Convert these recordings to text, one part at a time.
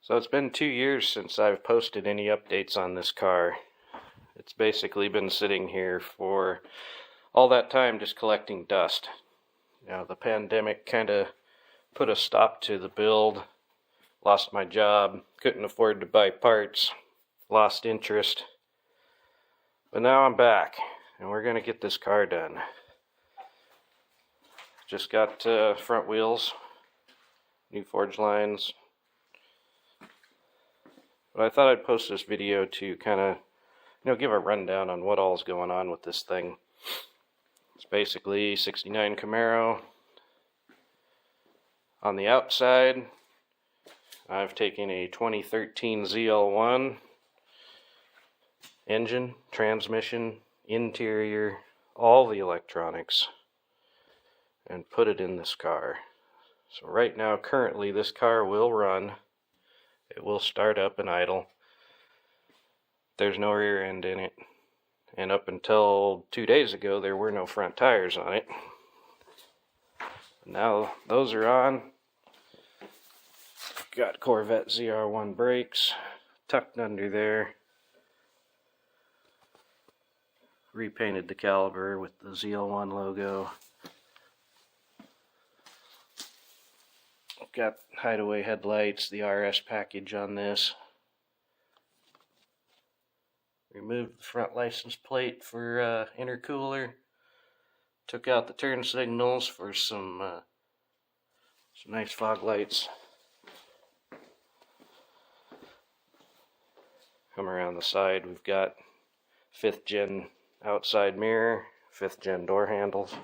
So it's been 2 years since I've posted any updates on this car. It's basically been sitting here for all that time just collecting dust. You know, the pandemic kind of put a stop to the build. Lost my job, couldn't afford to buy parts, lost interest. But now I'm back, and we're going to get this car done. Just got front wheels, new forge lines. But I thought I'd post this video to kind of, give a rundown on what all's going on with this thing. It's basically 69 Camaro. On the outside, I've taken a 2013 ZL1 engine, transmission, interior, all the electronics, and put it in this car. So right now, currently, this car will run. It will start up and idle. There's no rear end in it. And up until 2 days ago, there were no front tires on it. Now those are on. Got Corvette ZR1 brakes tucked under there. Repainted the caliper with the ZL1 logo. Got hideaway headlights, the RS package on this. Removed the front license plate for intercooler. Took out the turn signals for some nice fog lights. Come around the side, we've got 5th gen outside mirror, 5th gen door handles.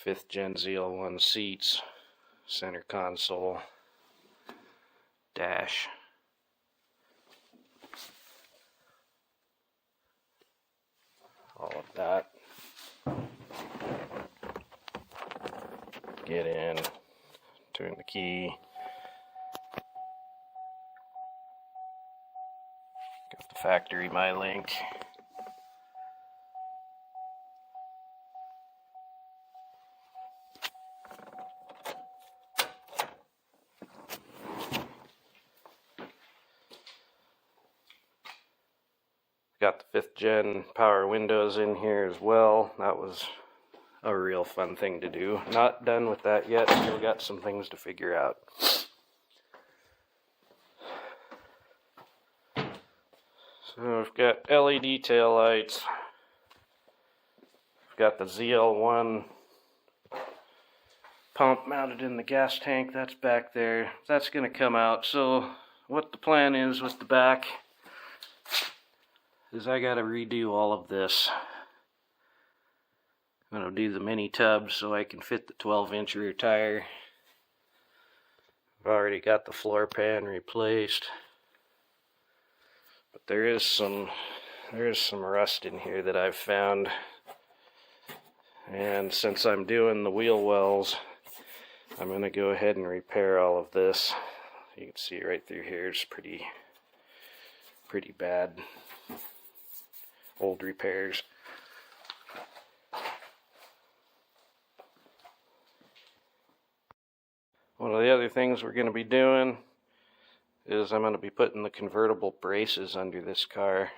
5th gen ZL1 seats, center console, dash. All of that. Get in, turn the key. Got the factory MyLink. Got the 5th gen power windows in here as well. That was a real fun thing to do. Not done with that yet. Still got some things to figure out. So we've got LED tail lights. We've got the ZL1 pump mounted in the gas tank. That's back there. That's going to come out. So what the plan is with the back is I gotta redo all of this. I'm gonna do the mini tub so I can fit the 12-inch rear tire. I've already got the floor pan replaced, but there is some rust in here that I've found, and since I'm doing the wheel wells, I'm gonna go ahead and repair all of this. You can see right through here, it's pretty bad. Old repairs. One of the other things we're going to be doing is I'm going to be putting the convertible braces under this car.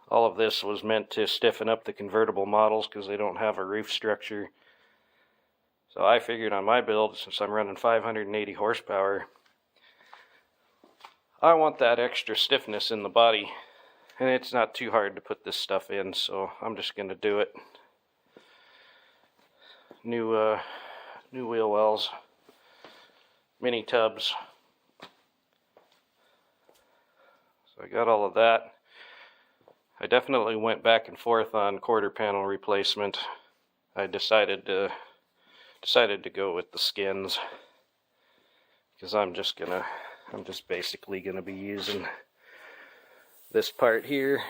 All of this was meant to stiffen up the convertible models because they don't have a roof structure. So I figured on my build, since I'm running 580 horsepower, I want that extra stiffness in the body, and it's not too hard to put this stuff in, so I'm just going to do it. New wheel wells, mini tubs. So I got all of that. I definitely went back and forth on quarter panel replacement. I decided to go with the skins because I'm just basically going to be using this part here.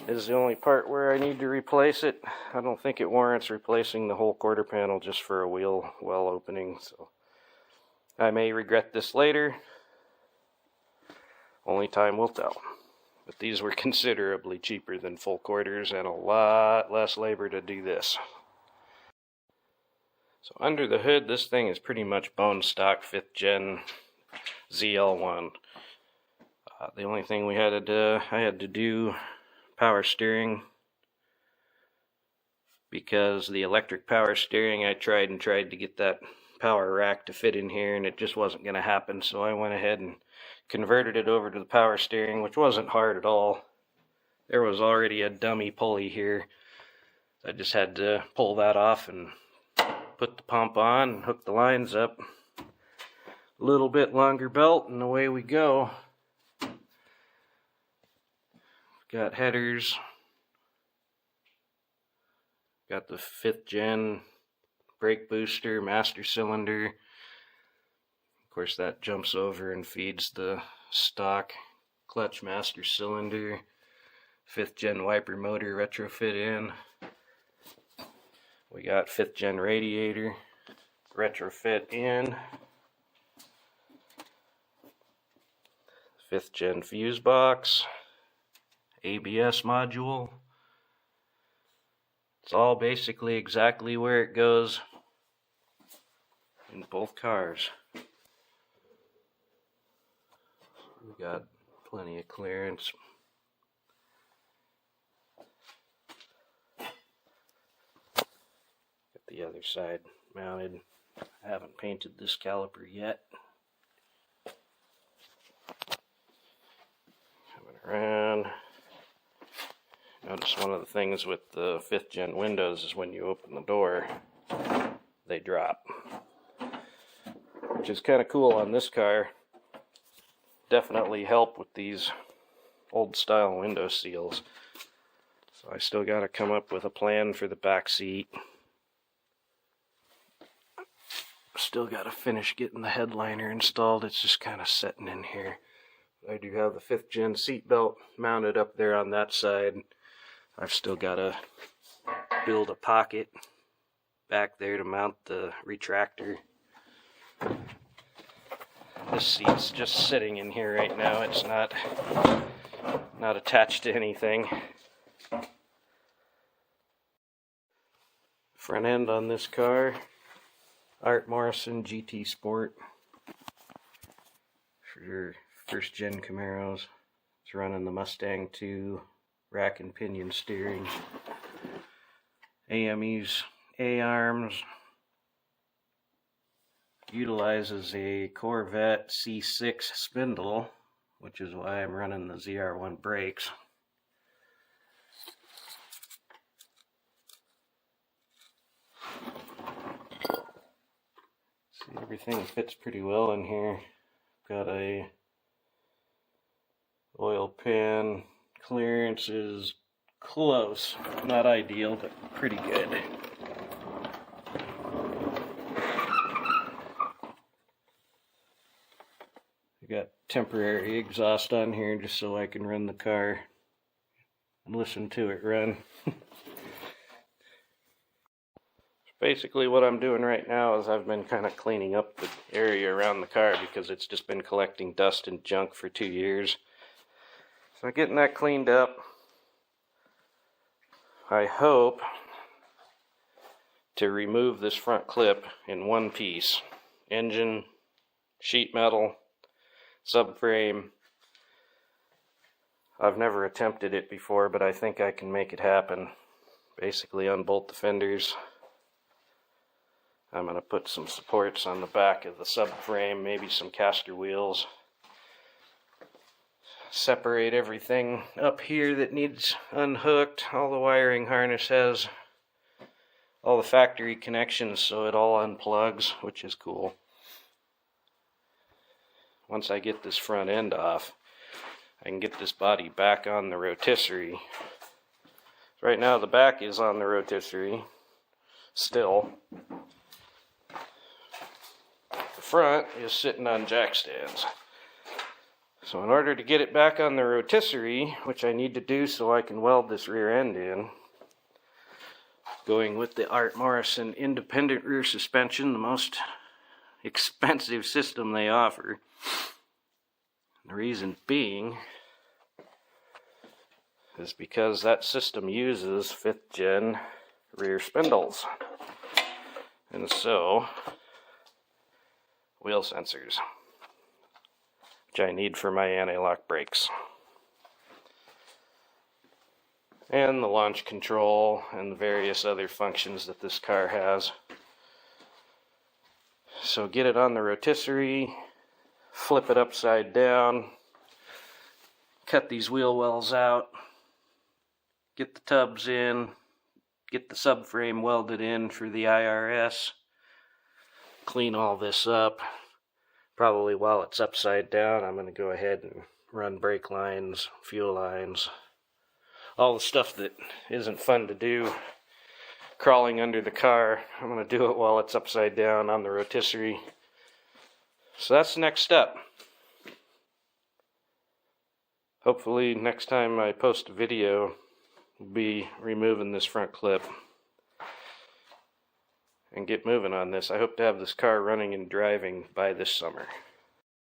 Is the only part where I need to replace it. I don't think it warrants replacing the whole quarter panel just for a wheel well opening, so I may regret this later. Only time will tell. But these were considerably cheaper than full quarters and a lot less labor to do this. So under the hood, this thing is pretty much bone stock 5th gen ZL1. The only thing I had to do power steering, because the electric power steering, I tried to get that power rack to fit in here, and it just wasn't going to happen. So I went ahead and converted it over to the power steering, which wasn't hard at all. There was already a dummy pulley here. I just had to pull that off and put the pump on and hook the lines up. A little bit longer belt, and away we go. Got headers. Got the 5th gen brake booster, master cylinder. Of course, that jumps over and feeds the stock clutch master cylinder. 5th gen wiper motor retrofit in. We got 5th gen radiator retrofit in. 5th gen fuse box. ABS module. It's all basically exactly where it goes in both cars. We got plenty of clearance. Got the other side mounted. I haven't painted this caliper yet. Coming around. Notice one of the things with the 5th gen windows is when you open the door, they drop. Which is kind of cool on this car. Definitely help with these old style window seals. So I still got to come up with a plan for the back seat. Still got to finish getting the headliner installed. It's just kind of sitting in here. I do have the 5th gen seat belt mounted up there on that side. I've still got to build a pocket back there to mount the retractor. This seat's just sitting in here right now. It's not attached to anything. Front end on this car, Art Morrison GT Sport. For your 1st gen Camaros. It's running the Mustang 2 rack and pinion steering. AME's A-arms. Utilizes a Corvette C6 spindle, which is why I'm running the ZR1 brakes. See, everything fits pretty well in here. Got a oil pan. Clearance is close. Not ideal, but pretty good. I got temporary exhaust on here just so I can run the car and listen to it run. Basically what I'm doing right now is I've been kind of cleaning up the area around the car because it's just been collecting dust and junk for 2 years. So getting that cleaned up, I hope to remove this front clip in one piece. Engine, sheet metal, subframe. I've never attempted it before, but I think I can make it happen. Basically unbolt the fenders. I'm going to put some supports on the back of the subframe, maybe some caster wheels. Separate everything up here that needs unhooked. All the wiring harness has all the factory connections, so it all unplugs, which is cool. Once I get this front end off, I can get this body back on the rotisserie. Right now the back is on the rotisserie still. The front is sitting on jack stands. So in order to get it back on the rotisserie, which I need to do so I can weld this rear end in, going with the Art Morrison independent rear suspension, the most expensive system they offer. The reason being is because that system uses 5th gen rear spindles. And so, wheel sensors, which I need for my anti-lock brakes. And the launch control and the various other functions that this car has. So get it on the rotisserie, flip it upside down, cut these wheel wells out, get the tubs in, get the subframe welded in for the IRS, clean all this up. Probably while it's upside down, I'm going to go ahead and run brake lines, fuel lines, all the stuff that isn't fun to do crawling under the car. I'm going to do it while it's upside down on the rotisserie. So that's the next step. Hopefully next time I post a video, we'll be removing this front clip and get moving on this. I hope to have this car running and driving by this summer.